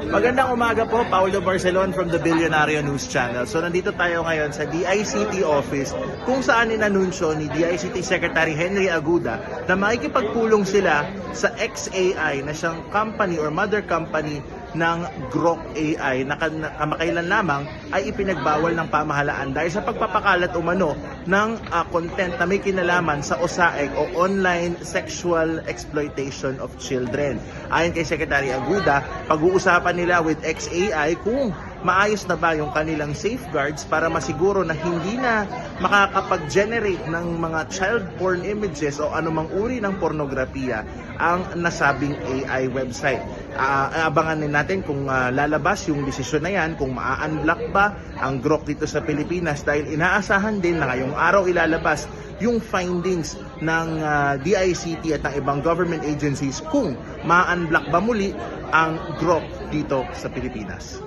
Magandang umaga po, Paulo Barcelon from the Billionario News Channel. So nandito tayo ngayon sa DICT office kung saan inanunsyo ni DICT Secretary Henry Aguda na makikipagpulong sila sa XAI na siyang company or mother company ng Grok AI na kamakailan lamang ay ipinagbawal ng pamahalaan dahil sa pagpapakalat umano ng content na may kinalaman sa OSAEC o Online Sexual Exploitation of Children. Ayon kay Secretary Aguda, pag-uusapan nila with XAI kung maayos na ba yung kanilang safeguards para masiguro na hindi na makakapag-generate ng mga child porn images o anumang uri ng pornografiya ang nasabing AI website. Abangan din natin kung lalabas yung desisyon na yan, kung maa-unblock ba ang Grok dito sa Pilipinas dahil inaasahan din na ngayong araw ilalabas yung findings ng DICT at ng ibang government agencies kung ma-unblock ba muli ang Grok dito sa Pilipinas.